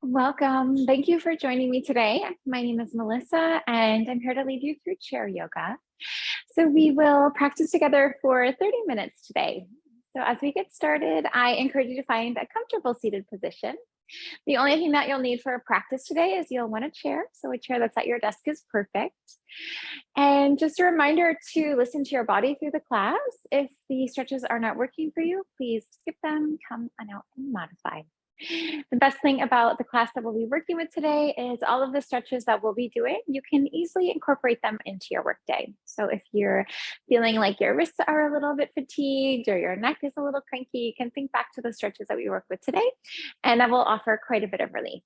Welcome. Thank you for joining me today. My name is Melissa, and I'm here to lead you through chair yoga. So we will practice together for 30 minutes today. So as we get started, I encourage you to find a comfortable seated position. The only thing that you'll need for practice today is you'll want a chair. So a chair that's at your desk is perfect. And just a reminder to listen to your body through the class. If the stretches are not working for you, please skip them, come on out and modify. The best thing about the class that we'll be working with today is all of the stretches that we'll be doing, you can easily incorporate them into your workday. So if you're feeling like your wrists are a little bit fatigued or your neck is a little cranky, you can think back to the stretches that we work with today, and that will offer quite a bit of relief.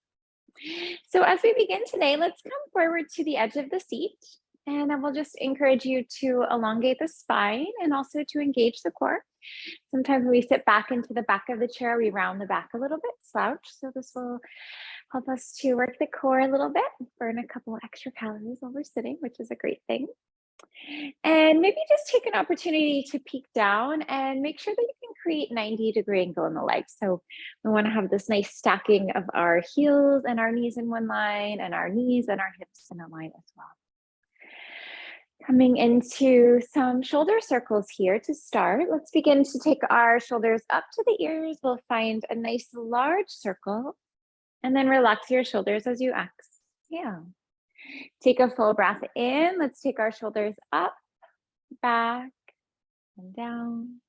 So as we begin today, let's come forward to the edge of the seat, and I will just encourage you to elongate the spine and also to engage the core. Sometimes when we sit back into the back of the chair, we round the back a little bit, slouch. So this will help us to work the core a little bit, burn a couple of extra calories while we're sitting, which is a great thing. And maybe just take an opportunity to peek down and make sure that you can create 90-degree angle in the legs. So we want to have this nice stacking of our heels and our knees in one line and our knees and our hips in a line as well. Coming into some shoulder circles here to start. Let's begin to take our shoulders up to the ears. We'll find a nice large circle and then relax your shoulders as you exhale. Take a full breath in. Let's take our shoulders up, back, and down.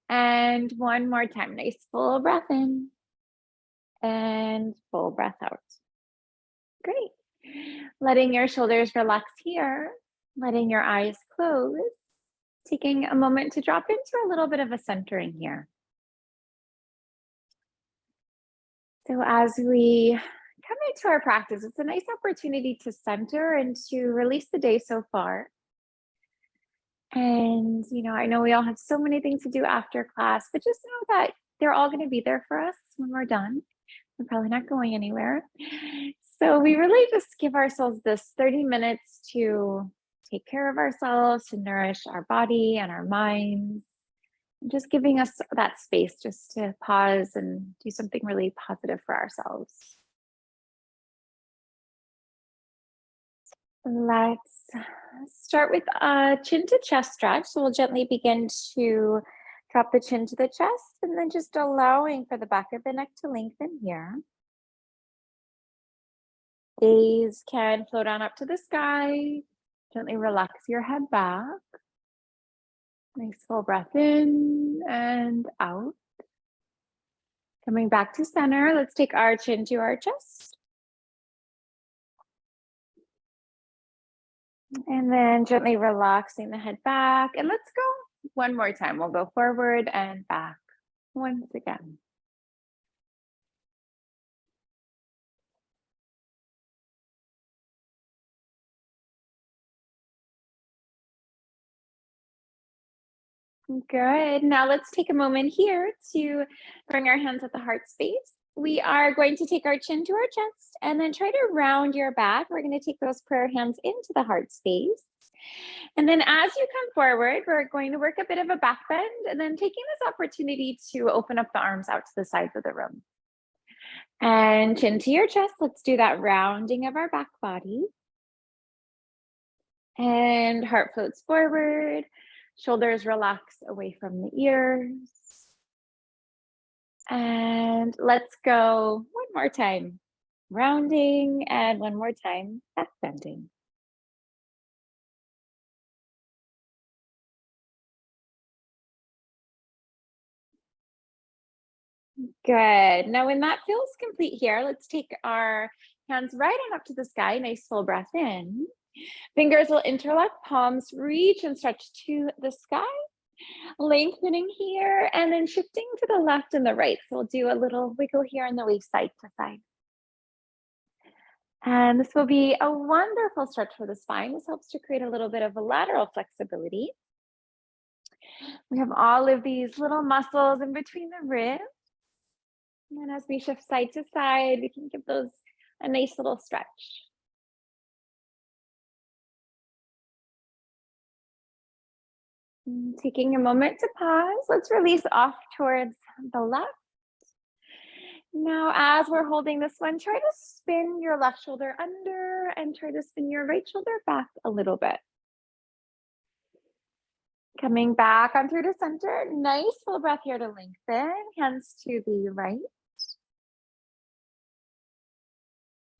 And one more time. Nice full breath in and full breath out. Great. Letting your shoulders relax here. Letting your eyes close, taking a moment to drop into a little bit of a centering here. So as we come into our practice, it's a nice opportunity to center and to release the day so far. And, I know we all have so many things to do after class, but just know that they're all going to be there for us when we're done. We're probably not going anywhere. So we really just give ourselves this 30 minutes to take care of ourselves, to nourish our body and our minds, and just giving us that space just to pause and do something really positive for ourselves. Let's start with a chin to chest stretch. So we'll gently begin to drop the chin to the chest and then just allowing for the back of the neck to lengthen here. Gaze can float on up to the sky. Gently relax your head back. Nice full breath in and out. Coming back to center, let's take our chin to our chest. And then gently relaxing the head back. And let's go one more time. We'll go forward and back once again. Good. Now let's take a moment here to bring our hands at the heart space. We are going to take our chin to our chest and then try to round your back. We're going to take those prayer hands into the heart space. And then as you come forward, we're going to work a bit of a back bend and then taking this opportunity to open up the arms out to the sides of the room. And chin to your chest. Let's do that rounding of our back body. And heart floats forward. Shoulders relax away from the ears. And let's go one more time. Rounding and one more time, back bending. Good. Now when that feels complete here, let's take our hands right on up to the sky. Nice full breath in. Fingers will interlock, palms reach and stretch to the sky. Lengthening here and then shifting to the left and the right. So we'll do a little wiggle here on the waist side to side. And this will be a wonderful stretch for the spine. This helps to create a little bit of a lateral flexibility. We have all of these little muscles in between the ribs. And then as we shift side to side, we can give those a nice little stretch. Taking a moment to pause, let's release off towards the left. Now, as we're holding this one, try to spin your left shoulder under and try to spin your right shoulder back a little bit. Coming back on through to center. Nice full breath here to lengthen. Hands to the right.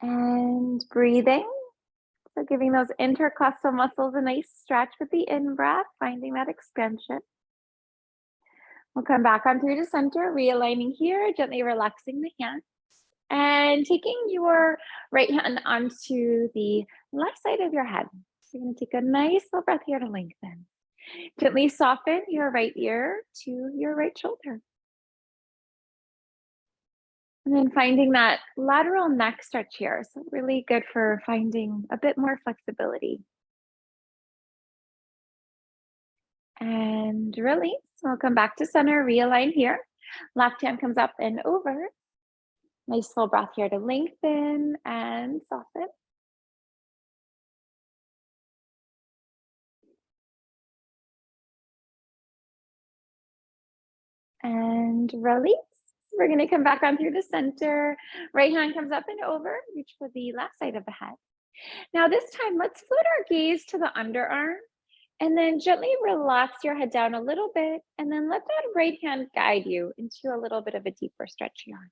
And breathing. So giving those intercostal muscles a nice stretch with the in-breath, finding that expansion. We'll come back on through to center, realigning here, gently relaxing the hands. And taking your right hand onto the left side of your head. So you're going to take a nice full breath here to lengthen. Gently soften your right ear to your right shoulder. And then finding that lateral neck stretch here. So really good for finding a bit more flexibility. And release. We'll come back to center, realign here. Left hand comes up and over. Nice full breath here to lengthen and soften. And release. We're going to come back on through the center. Right hand comes up and over. Reach for the left side of the head. Now this time, let's float our gaze to the underarm and then gently relax your head down a little bit and then let that right hand guide you into a little bit of a deeper stretch here.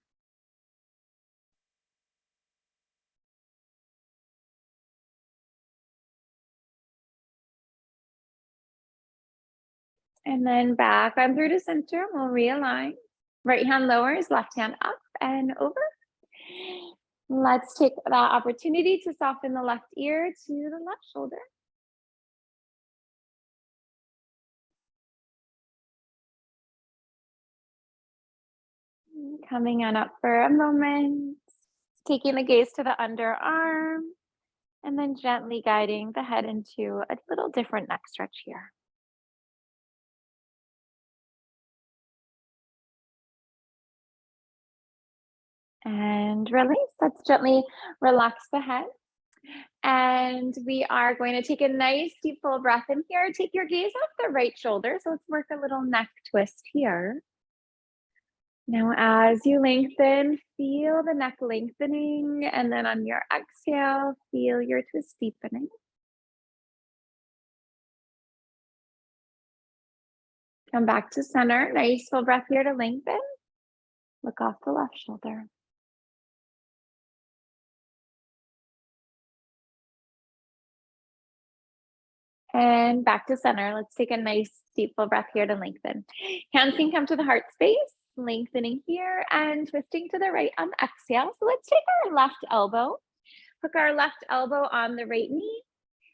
And then back on through to center. We'll realign. Right hand lowers, left hand up and over. Let's take that opportunity to soften the left ear to the left shoulder. Coming on up for a moment, taking the gaze to the underarm, and then gently guiding the head into a little different neck stretch here. And release. Let's gently relax the head. And we are going to take a nice deep full breath in here. Take your gaze off the right shoulder. So let's work a little neck twist here. Now, as you lengthen, feel the neck lengthening. And then on your exhale, feel your twist deepening. Come back to center. Nice full breath here to lengthen. Look off the left shoulder. And back to center. Let's take a nice deep full breath here to lengthen. Hands can come to the heart space, lengthening here and twisting to the right on exhale. So let's take our left elbow, hook our left elbow on the right knee,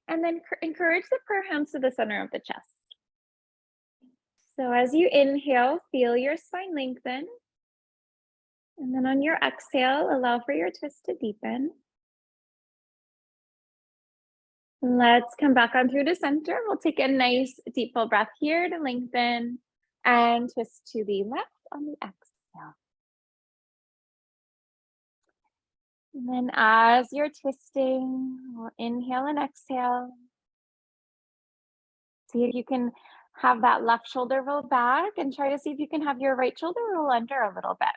and then encourage the prayer hands to the center of the chest. So as you inhale, feel your spine lengthen. And then on your exhale, allow for your twist to deepen. Let's come back on through to center. We'll take a nice deep full breath here to lengthen and twist to the left on the exhale. And then as you're twisting, we'll inhale and exhale. See if you can have that left shoulder roll back and try to see if you can have your right shoulder roll under a little bit.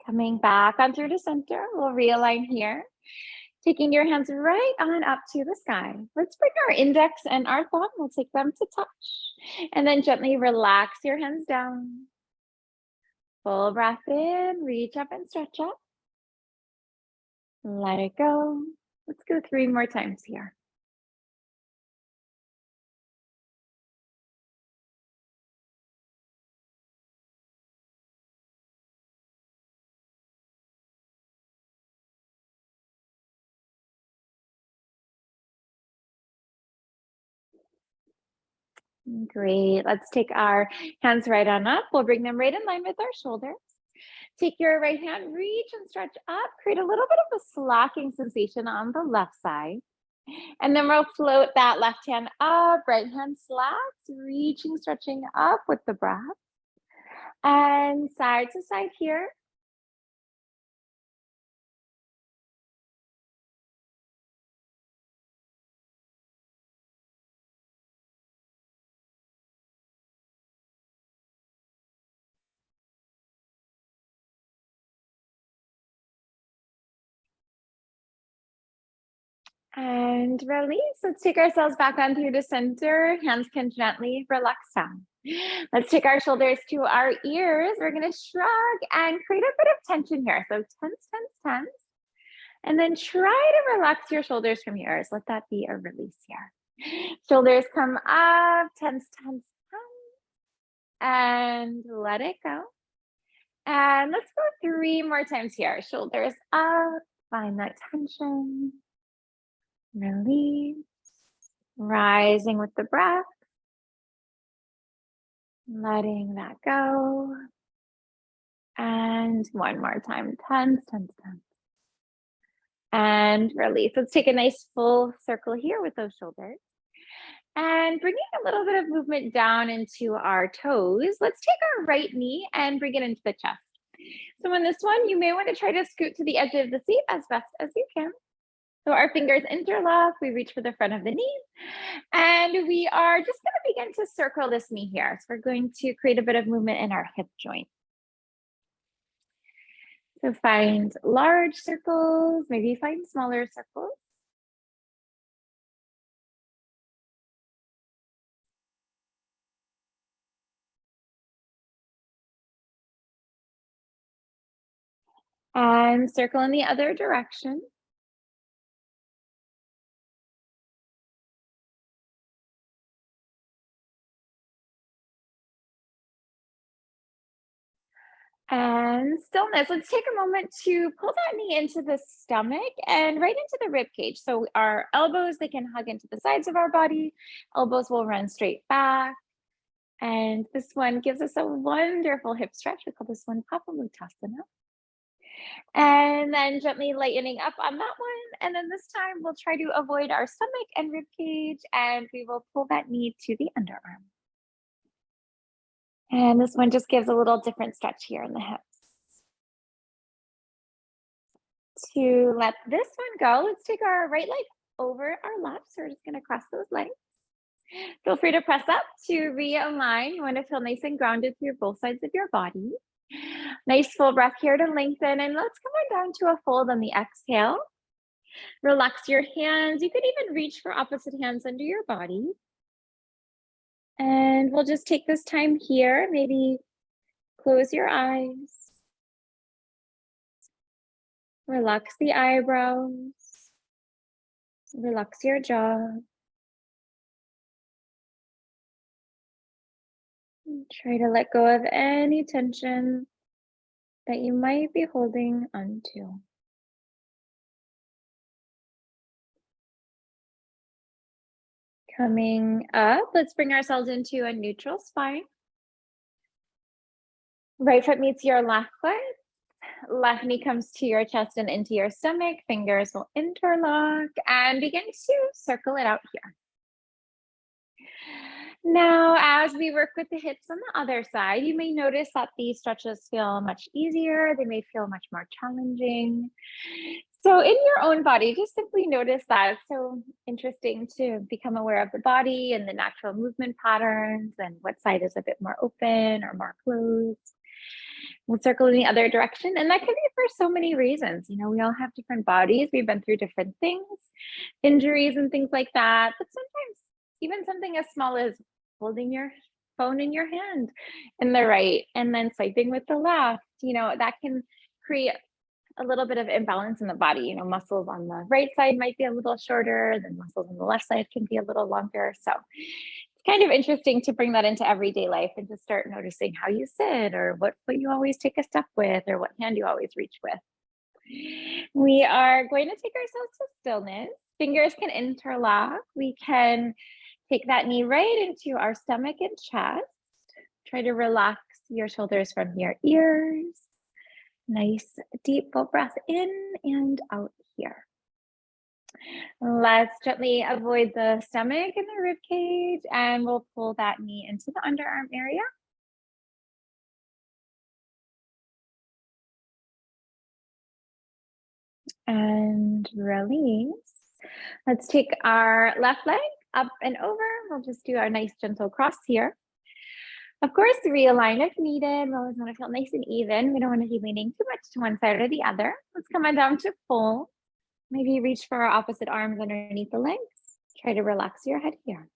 Coming back on through to center, we'll realign here. Taking your hands right on up to the sky. Let's bring our index and our thumb. We'll take them to touch. And then gently relax your hands down. Full breath in, reach up and stretch up. Let it go. Let's go 3 more times here. Great. Let's take our hands right on up. We'll bring them right in line with our shoulders. Take your right hand, reach and stretch up. Create a little bit of a slacking sensation on the left side. And then we'll float that left hand up, right hand slacks, reaching, stretching up with the breath. And side to side here. And release. Let's take ourselves back on through the center. Hands can gently relax down. Let's take our shoulders to our ears. We're going to shrug and create a bit of tension here. So tense, tense, tense. And then try to relax your shoulders from your ears. Let that be a release here. Shoulders come up, tense, tense, tense. And let it go. And let's go 3 more times here. Shoulders up, find that tension. Release, rising with the breath, letting that go. And one more time, tense, tense, tense. And release. Let's take a nice full circle here with those shoulders. And bringing a little bit of movement down into our toes. Let's take our right knee and bring it into the chest. So in this one, you may want to try to scoot to the edge of the seat as best as you can. So our fingers interlock, we reach for the front of the knee, and we are just going to begin to circle this knee here. So we're going to create a bit of movement in our hip joint. So find large circles, maybe find smaller circles. And circle in the other direction. And stillness. Let's take a moment to pull that knee into the stomach and right into the rib cage. So our elbows, they can hug into the sides of our body. Elbows will run straight back. And this one gives us a wonderful hip stretch. We call this one Papamutasana. And then gently lightening up on that one. And then this time we'll try to avoid our stomach and rib cage, and we will pull that knee to the underarm. And this one just gives a little different stretch here in the hips. To let this one go, let's take our right leg over our left. So we're just going to cross those legs. Feel free to press up to realign. You want to feel nice and grounded through both sides of your body. Nice full breath here to lengthen, and let's come on down to a fold on the exhale. Relax your hands. You could even reach for opposite hands under your body. And we'll just take this time here, maybe close your eyes. Relax the eyebrows. Relax your jaw. Try to let go of any tension that you might be holding onto. Coming up, let's bring ourselves into a neutral spine. Right foot meets your left foot. Left knee comes to your chest and into your stomach. Fingers will interlock and begin to circle it out here. Now, as we work with the hips on the other side, you may notice that these stretches feel much easier. They may feel much more challenging. So in your own body, just simply notice that. It's so interesting to become aware of the body and the natural movement patterns and what side is a bit more open or more closed. We'll circle in the other direction. And that can be for so many reasons. You know, we all have different bodies. We've been through different things, injuries and things like that. But sometimes even something as small as holding your phone in your hand in the right and then swiping with the left, you know, that can create a little bit of imbalance in the body. You know, muscles on the right side might be a little shorter, then muscles on the left side can be a little longer. So it's kind of interesting to bring that into everyday life and to start noticing how you sit or what foot you always take a step with or what hand you always reach with. We are going to take ourselves to stillness. Fingers can interlock. We can take that knee right into our stomach and chest. Try to relax your shoulders from your ears. Nice deep full breath in and out here. Let's gently avoid the stomach and the rib cage, and we'll pull that knee into the underarm area. And release. Let's take our left leg up and over. We'll just do our nice gentle cross here. Of course, realign if needed. We always want to feel nice and even. We don't want to be leaning too much to one side or the other. Let's come on down to full. Maybe reach for our opposite arms underneath the legs. Try to relax your head here.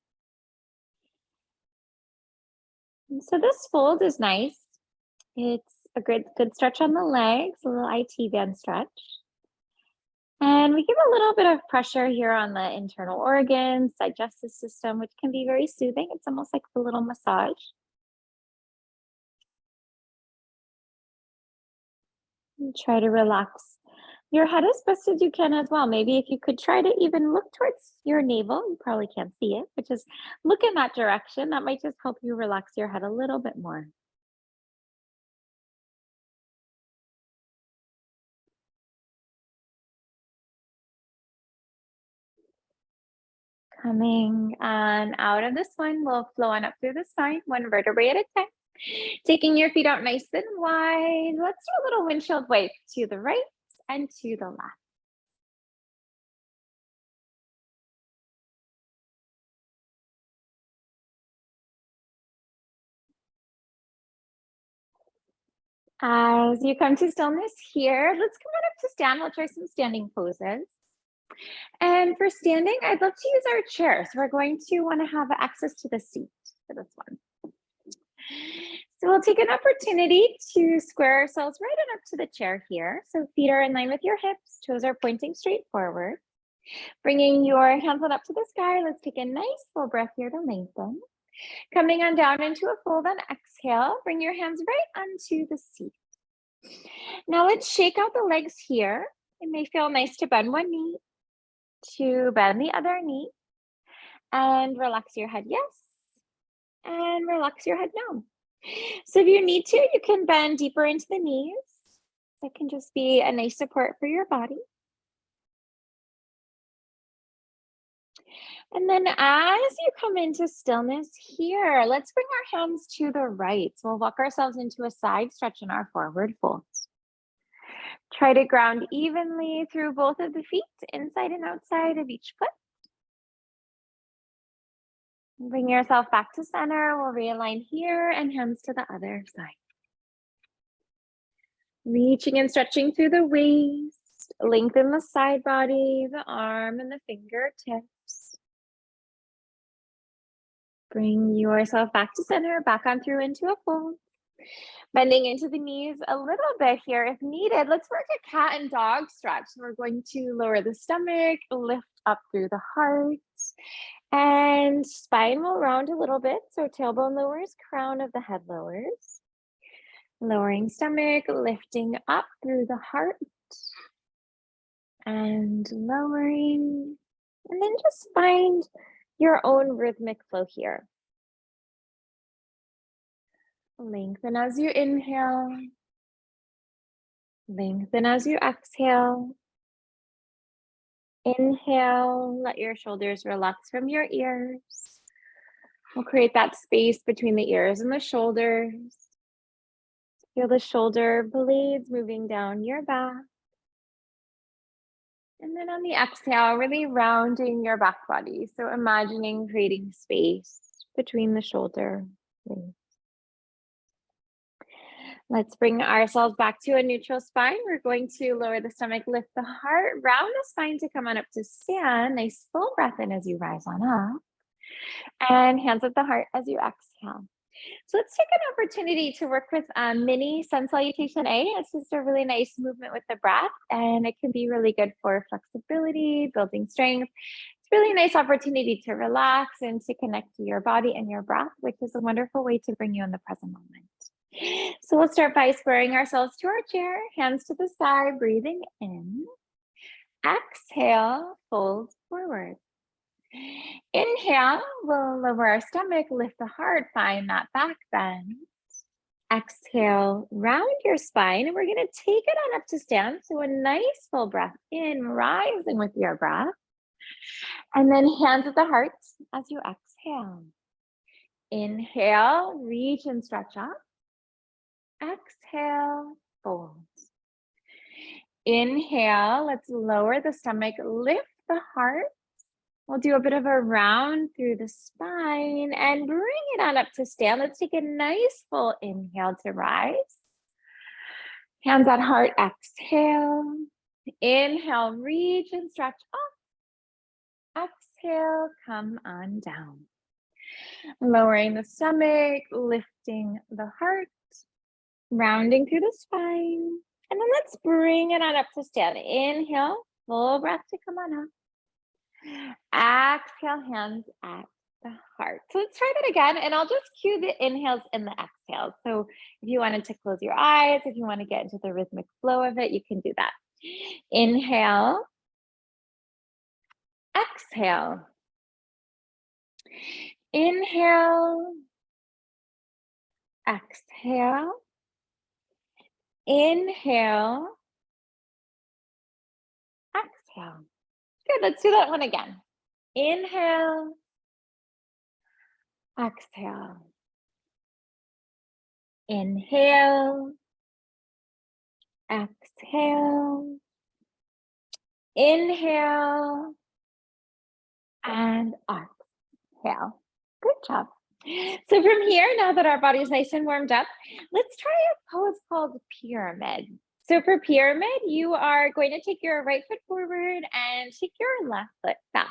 And so this fold is nice. It's a good stretch on the legs, a little IT band stretch. And we give a little bit of pressure here on the internal organs, digestive system, which can be very soothing. It's almost like a little massage. And try to relax your head as best as you can as well. Maybe if you could try to even look towards your navel, you probably can't see it, but just look in that direction. That might just help you relax your head a little bit more. Coming on out of this one, we'll flow on up through the spine, one vertebrae at a time. Taking your feet out nice and wide. Let's do a little windshield wipe to the right and to the left. As you come to stillness here, let's come on up to stand. We'll try some standing poses. And for standing, I'd love to use our chair. So we're going to want to have access to the seat for this one. So we'll take an opportunity to square ourselves right on up to the chair here. So feet are in line with your hips, toes are pointing straight forward. Bringing your hands on up to the sky, let's take a nice full breath here to lengthen. Coming on down into a fold on exhale, bring your hands right onto the seat. Now let's shake out the legs here. It may feel nice to bend one knee, to bend the other knee, and relax your head yes, and relax your head no. So if you need to, you can bend deeper into the knees. That can just be a nice support for your body. And then as you come into stillness here, let's bring our hands to the right. So we'll walk ourselves into a side stretch in our forward fold. Try to ground evenly through both of the feet, inside and outside of each foot. Bring yourself back to center. We'll realign here and hands to the other side. Reaching and stretching through the waist. Lengthen the side body, the arm, and the fingertips. Bring yourself back to center, back on through into a fold. Bending into the knees a little bit here if needed. Let's work a cat and dog stretch. So we're going to lower the stomach, lift up through the heart, and spine will round a little bit. So tailbone lowers, crown of the head lowers. Lowering stomach, lifting up through the heart, and lowering. And then just find your own rhythmic flow here. Lengthen as you inhale. Lengthen as you exhale. Inhale, let your shoulders relax from your ears. We'll create that space between the ears and the shoulders. Feel the shoulder blades moving down your back. And then on the exhale, really rounding your back body. So imagining creating space between the shoulder blades. Let's bring ourselves back to a neutral spine. We're going to lower the stomach, lift the heart, round the spine to come on up to stand. Nice full breath in as you rise on up. And hands at the heart as you exhale. So let's take an opportunity to work with mini sun salutation A. It's just a really nice movement with the breath, and it can be really good for flexibility, building strength. It's really nice opportunity to relax and to connect to your body and your breath, which is a wonderful way to bring you in the present moment. So we'll start by squaring ourselves to our chair, hands to the side, breathing in. Exhale, fold forward. Inhale, we'll lower our stomach, lift the heart, find that back bend. Exhale, round your spine, and we're going to take it on up to stand. So a nice full breath in, rising with your breath. And then hands at the heart as you exhale. Inhale, reach and stretch up. Exhale, fold. Inhale, let's lower the stomach, lift the heart. We'll do a bit of a round through the spine and bring it on up to stand. Let's take a nice full inhale to rise. Hands at heart, exhale. Inhale, reach and stretch up. Exhale, come on down. Lowering the stomach, lifting the heart, rounding through the spine. And then let's bring it on up to stand. Inhale, full breath to come on up. Exhale, hands at the heart. So let's try that again, and I'll just cue the inhales and the exhales. So if you wanted to close your eyes, if you want to get into the rhythmic flow of it, you can do that. Inhale, exhale. Inhale, exhale. Inhale, exhale. Good, let's do that one again. Inhale, exhale. Inhale, exhale. Inhale, and exhale. Good job. So from here, now that our body's nice and warmed up, let's try a pose called pyramid. So for pyramid, you are going to take your right foot forward and take your left foot back.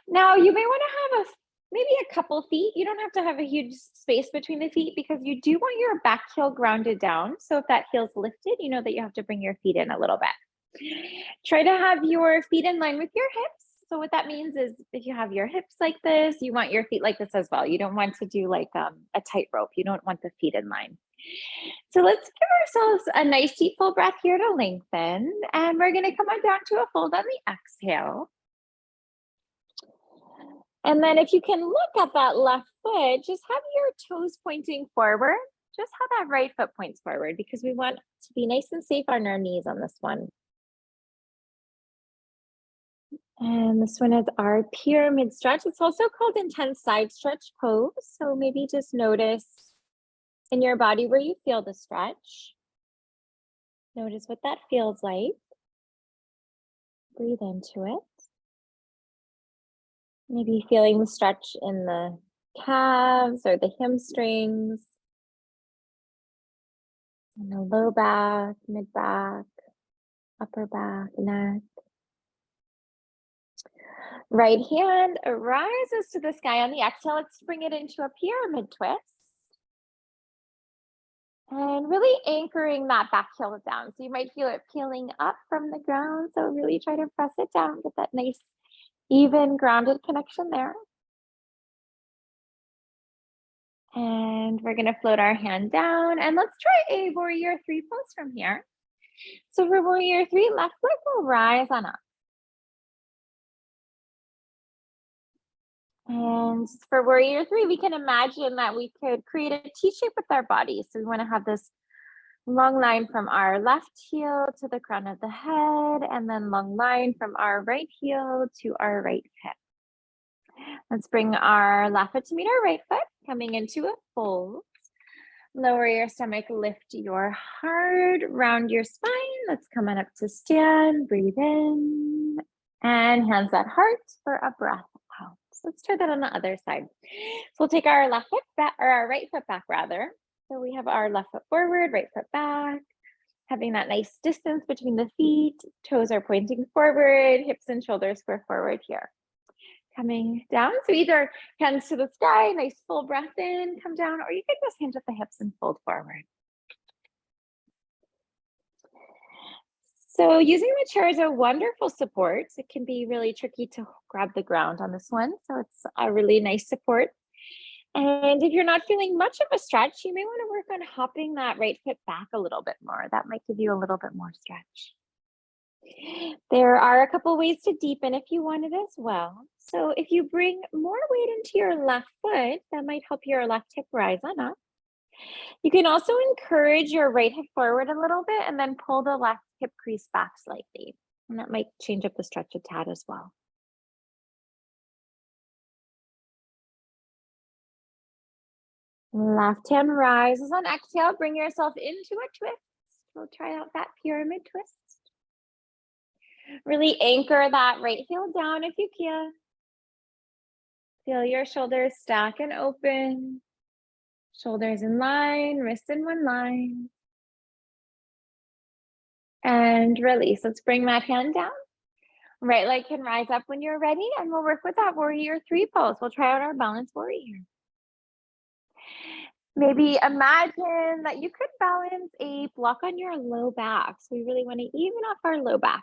Now you may want to have maybe a couple feet. You don't have to have a huge space between the feet because you do want your back heel grounded down. So if that heel's lifted, you know that you have to bring your feet in a little bit. Try to have your feet in line with your hips. So what that means is if you have your hips like this, you want your feet like this as well. You don't want to do like a tightrope. You don't want the feet in line. So let's give ourselves a nice deep full breath here to lengthen. And we're going to come on down to a fold on the exhale. And then if you can look at that left foot, just have your toes pointing forward. Just have that right foot points forward because we want to be nice and safe on our knees on this one. And this one is our pyramid stretch. It's also called intense side stretch pose. So maybe just notice in your body where you feel the stretch. Notice what that feels like. Breathe into it. Maybe feeling the stretch in the calves or the hamstrings, in the low back, mid back, upper back, neck. Right hand rises to the sky on the exhale. Let's bring it into a pyramid twist. And really anchoring that back heel down. So you might feel it peeling up from the ground. So really try to press it down, get that nice, even grounded connection there. And we're gonna float our hand down and let's try a warrior three pose from here. So for warrior three, left leg will rise on up. And for warrior three, we can imagine that we could create a T shape with our body. So we want to have this long line from our left heel to the crown of the head, and then long line from our right heel to our right hip. Let's bring our left foot to meet our right foot, coming into a fold. Lower your stomach, lift your heart, round your spine. Let's come on up to stand, breathe in, and hands at heart for a breath out. So let's try that on the other side. So we'll take our left foot back, or our right foot back rather. So we have our left foot forward, right foot back, having that nice distance between the feet. Toes are pointing forward, hips and shoulders square forward here. Coming down, so either hands to the sky, nice full breath in, come down, or you can just hinge at the hips and fold forward. So using the chair is a wonderful support. It can be really tricky to grab the ground on this one, so it's a really nice support. And if you're not feeling much of a stretch, you may want to work on hopping that right foot back a little bit more. That might give you a little bit more stretch. There are a couple ways to deepen if you want it as well. So if you bring more weight into your left foot, that might help your left hip rise on up. You can also encourage your right hip forward a little bit and then pull the left hip crease back slightly. And that might change up the stretch a tad as well. Left hand rises on exhale. Bring yourself into a twist. We'll try out that pyramid twist. Really anchor that right heel down if you can. Feel your shoulders stack and open. Shoulders in line, wrists in one line. And release. Let's bring that hand down. Right leg can rise up when you're ready, and we'll work with that warrior 3 pose. We'll try out our balance warrior. Maybe imagine that you could balance a block on your low back. So we really want to even off our low back.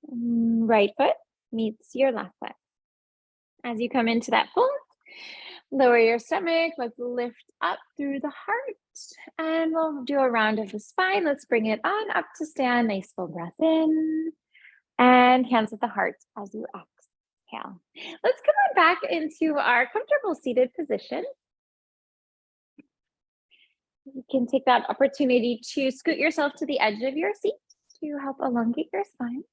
Right foot meets your left foot. As you come into that pose, lower your stomach. Let's lift up through the heart. And we'll do a round of the spine. Let's bring it on up to stand. Nice full breath in. And hands at the heart as you exhale. Let's come on back into our comfortable seated position. You can take that opportunity to scoot yourself to the edge of your seat to help elongate your spine.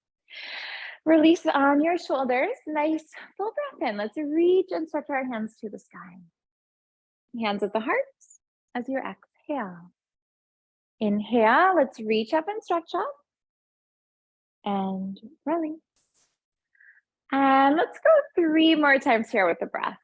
Release on your shoulders. Nice full breath in. Let's reach and stretch our hands to the sky. Hands at the heart as you exhale. Inhale, let's reach up and stretch up. And release. And let's go 3 more times here with the breath.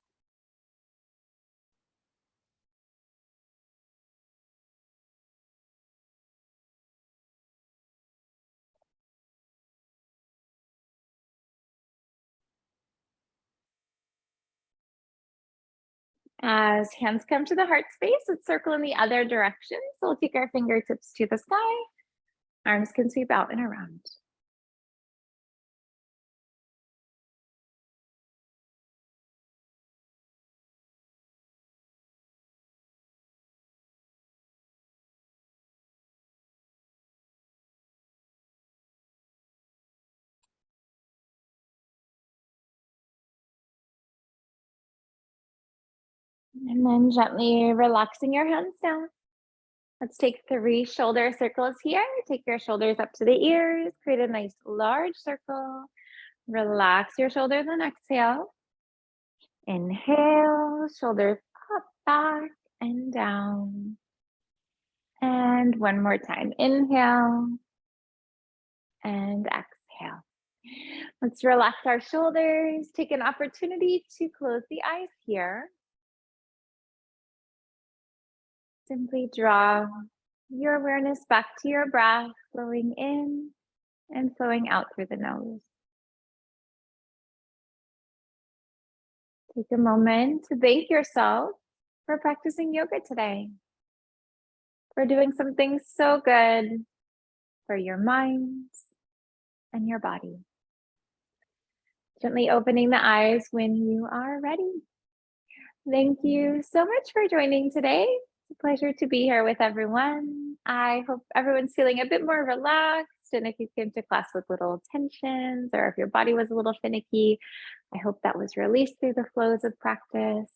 As hands come to the heart space, let's circle in the other direction. So we'll take our fingertips to the sky. Arms can sweep out and around. And then gently relaxing your hands down. Let's take 3 shoulder circles here. Take your shoulders up to the ears. Create a nice large circle. Relax your shoulders and exhale. Inhale, shoulders up, back, and down. And one more time. Inhale and exhale. Let's relax our shoulders. Take an opportunity to close the eyes here. Simply draw your awareness back to your breath, flowing in and flowing out through the nose. Take a moment to thank yourself for practicing yoga today, for doing something so good for your mind and your body. Gently opening the eyes when you are ready. Thank you so much for joining today. It's a pleasure to be here with everyone. I hope everyone's feeling a bit more relaxed. And if you came to class with little tensions or if your body was a little finicky, I hope that was released through the flows of practice.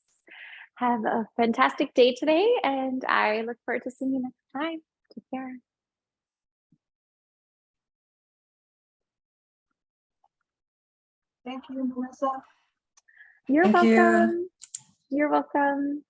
Have a fantastic day today, and I look forward to seeing you next time. Take care. Thank you, Melissa. You're welcome. You're welcome.